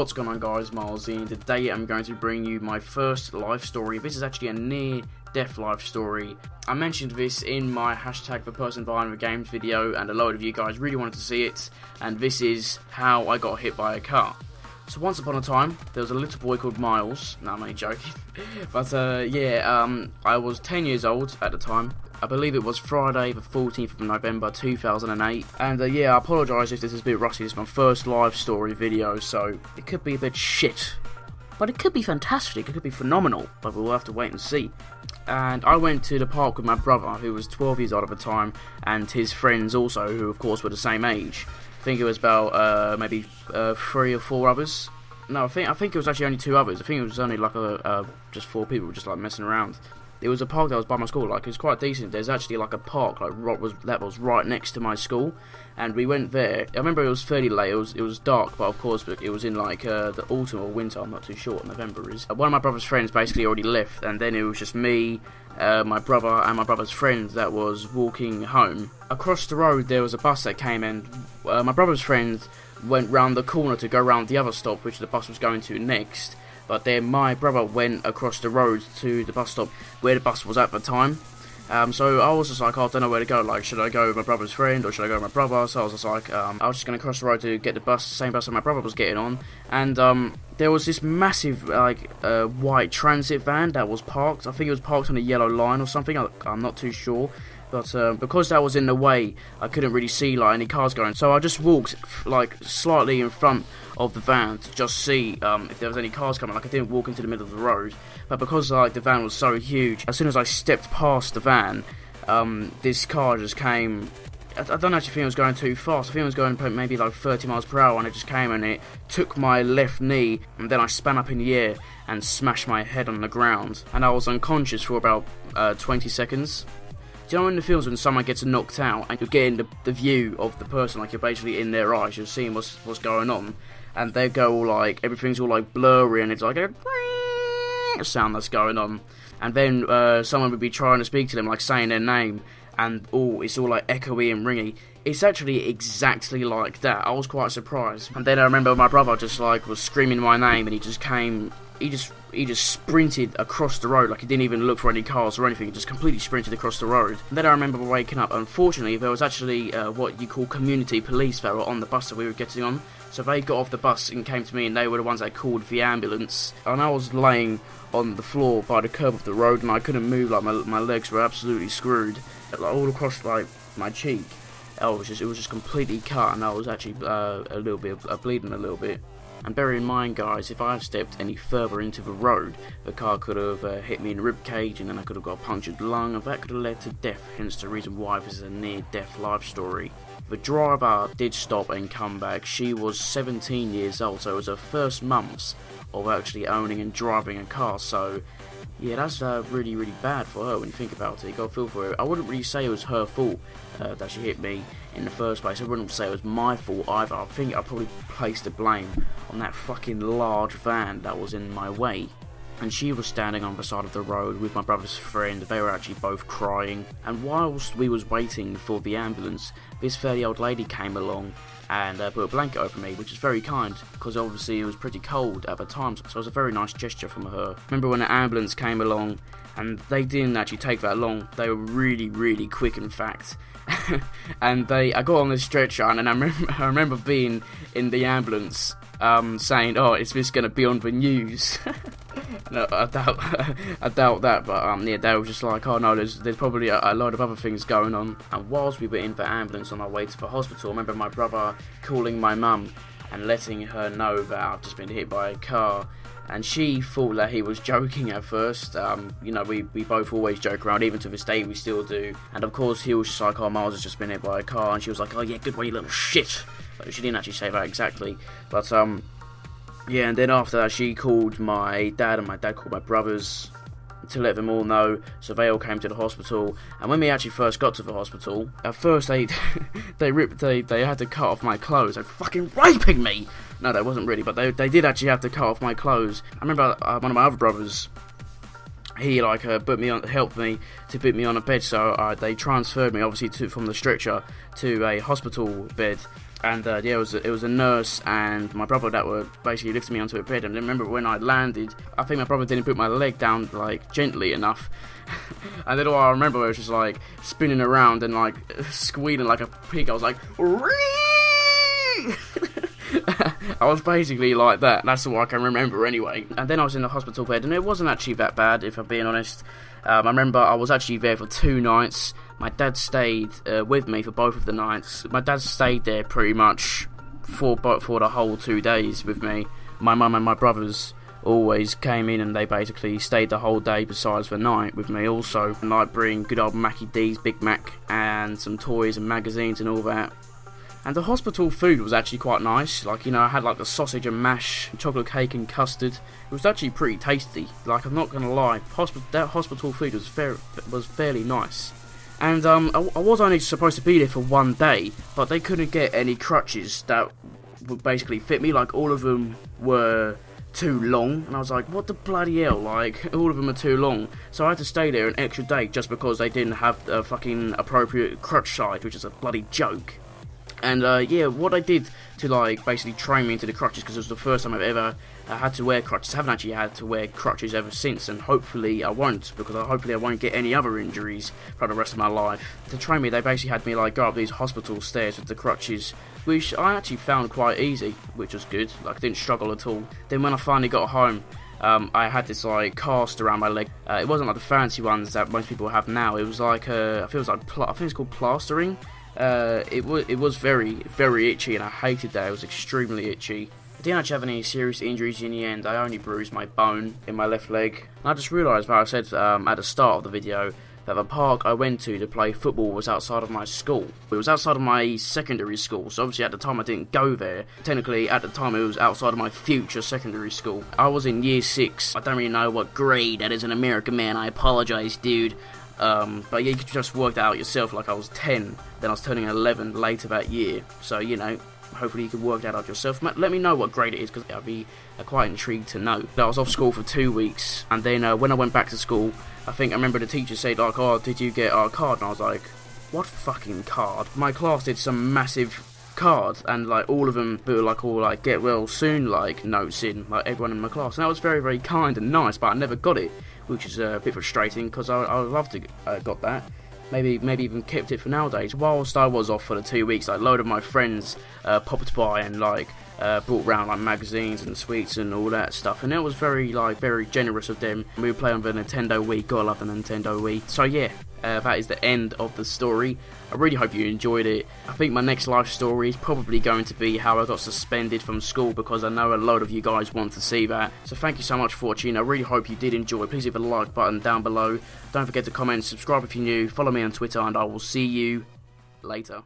What's going on, guys? Miles here, and today I'm going to bring you my first life story. This is actually a near-death life story. I mentioned this in my hashtag for person behind the games video, and a lot of you guys really wanted to see it, and this is how I got hit by a car. So once upon a time, there was a little boy called Miles. No, I'm only joking. But I was 10 years old at the time. I believe it was Friday the 14th of November 2008. And I apologise if this is a bit rusty. This is my first live story video, so it could be a bit shit. But it could be fantastic, it could be phenomenal, but we'll have to wait and see. And I went to the park with my brother, who was 12 years old at the time, and his friends also, who of course were the same age. I think it was about maybe 3 or 4 others. No, I think it was actually only 2 others. I think it was only like just 4 people just like messing around. It was a park that was by my school. Like, it was quite decent. There's actually like a park that was right next to my school, and we went there. I remember it was fairly late. It was dark, but of course it was in like the autumn or winter. I'm not too sure what November is. One of my brother's friends basically already left, and then it was just me, my brother, and my brother's friend that was walking home. Across the road there was a bus that came in. My brother's friend went round the corner to go round the other stop, which the bus was going to next. But then my brother went across the road to the bus stop where the bus was at the time. So I was just like, oh, I don't know where to go. Like, should I go with my brother's friend or should I go with my brother? So I was just like, I was just going to cross the road to get the bus, the same bus that my brother was getting on. And there was this massive, like, white transit van that was parked. I think it was parked on a yellow line or something. I'm not too sure. But because that was in the way, I couldn't really see like any cars going. So I just walked like slightly in front of the van to just see if there was any cars coming. Like, I didn't walk into the middle of the road. But because like the van was so huge, as soon as I stepped past the van, this car just came. I don't actually think it was going too fast. I think it was going maybe like 30 miles per hour, and it just came and it took my left knee, and then I span up in the air and smashed my head on the ground. And I was unconscious for about 20 seconds. Do you know in the films when someone gets knocked out and you're getting the view of the person, like you're basically in their eyes, you're seeing what's going on, and they go all like, everything's all like blurry, and it's like a sound that's going on, and then someone would be trying to speak to them, like saying their name, and it's all like echoey and ringy. It's actually exactly like that. I was quite surprised. And then I remember my brother just like was screaming my name, and he just came. He just sprinted across the road, like he didn't even look for any cars or anything. He just completely sprinted across the road. And then I remember waking up. Unfortunately, there was actually what you call community police that were on the bus that we were getting on. So they got off the bus and came to me, and they were the ones that called the ambulance. And I was laying on the floor by the curb of the road, and I couldn't move. Like my legs were absolutely screwed, like all across like my cheek. It was just completely cut, and I was actually a little bit bleeding a little bit. And bear in mind, guys, if I had stepped any further into the road, the car could have hit me in the ribcage, and then I could have got a punctured lung, and that could have led to death, hence the reason why this is a near-death life story. The driver did stop and come back. She was 17 years old, so it was her first months of actually owning and driving a car, so yeah, that's really, really bad for her when you think about it. You gotta feel for her. I wouldn't really say it was her fault that she hit me in the first place. I wouldn't say it was my fault either. I think I probably placed the blame on that fucking large van that was in my way. And she was standing on the side of the road with my brother's friend. They were actually both crying. And whilst we was waiting for the ambulance, this fairly old lady came along and put a blanket over me, which is very kind, because obviously it was pretty cold at the time, so it was a very nice gesture from her. Remember when the ambulance came along, and they didn't actually take that long. They were really, really quick, in fact. And I got on this stretcher, and I remember being in the ambulance, saying, "Oh, is this going to be on the news?" No, I doubt that, but yeah, they were just like, "Oh no, there's probably a lot of other things going on." And whilst we were in the ambulance on our way to the hospital, I remember my brother calling my mum and letting her know that I've just been hit by a car. And she thought that he was joking at first. You know, we both always joke around, even to this day we still do. And of course he was just like, "Oh, Miles has just been hit by a car," and she was like, "Oh yeah, good way, you little shit." But she didn't actually say that exactly, but yeah, and then after that she called my dad, and my dad called my brothers to let them all know, so they all came to the hospital. And when we actually first got to the hospital, at first they had to cut off my clothes. They're fucking raping me! No, that wasn't really, but they did actually have to cut off my clothes. I remember one of my other brothers, he like helped me to put me on a bed. So they transferred me obviously from the stretcher to a hospital bed. And yeah, it was a nurse and my brother that were basically lifting me onto a bed. And I remember when I landed, I think my brother didn't put my leg down like gently enough. And then all I remember was just like spinning around and like squealing like a pig. I was like, I was basically like that. That's all I can remember anyway. And then I was in the hospital bed, and it wasn't actually that bad, if I'm being honest. I remember I was actually there for 2 nights. My dad stayed with me for both of the nights. My dad stayed there pretty much for the whole 2 days with me. My mum and my brothers always came in and they basically stayed the whole day besides the night with me also. And I'd bring good old Mackie D's Big Mac and some toys and magazines and all that. And the hospital food was actually quite nice. Like, you know, I had like the sausage and mash, chocolate cake and custard. It was actually pretty tasty. Like, I'm not gonna lie, that hospital food was fairly nice. And I was only supposed to be there for 1 day, but they couldn't get any crutches that would basically fit me. Like, all of them were too long, and I was like, what the bloody hell, like, all of them are too long. So I had to stay there an extra day just because they didn't have a fucking appropriate crutch size, which is a bloody joke. And yeah, what I did to like basically train me into the crutches, because it was the first time I've ever had to wear crutches. I haven't actually had to wear crutches ever since, and hopefully I won't, because hopefully I won't get any other injuries for the rest of my life. To train me, they basically had me like go up these hospital stairs with the crutches, which I actually found quite easy, which was good. Like, I didn't struggle at all. Then when I finally got home, I had this like cast around my leg. It wasn't like the fancy ones that most people have now. It was like I think it's called plastering. It was very, very itchy, and I hated that. It was extremely itchy. I didn't actually have any serious injuries in the end. I only bruised my bone in my left leg. And I just realised, what I said at the start of the video, that the park I went to play football was outside of my school. It was outside of my secondary school, so obviously at the time I didn't go there. Technically, at the time, it was outside of my future secondary school. I was in year 6. I don't really know what grade that is in America, man. I apologise, dude. But yeah, you could just work that out yourself. Like, I was 10, then I was turning 11 later that year. So, you know, hopefully you can work that out yourself. Let me know what grade it is, because I'd be quite intrigued to know. I was off school for 2 weeks, and then when I went back to school, I remember the teacher said, like, oh, did you get our card? And I was like, what fucking card? My class did some massive card, and like all of them put like all like get well soon like notes in, like everyone in my class, and that was very, very kind and nice, but I never got it, which is a bit frustrating, because I would love to got that. Maybe even kept it for nowadays. Whilst I was off for the 2 weeks, like a load of my friends popped by and like brought round like magazines and sweets and all that stuff, and it was very generous of them. We would play on the Nintendo Wii. Gotta love the Nintendo Wii. So yeah, that is the end of the story. I really hope you enjoyed it. I think my next life story is probably going to be how I got suspended from school, because I know a lot of you guys want to see that. So thank you so much for watching. I really hope you did enjoy. Please leave a like button down below. Don't forget to comment, subscribe if you're new, follow me on Twitter, and I will see you later.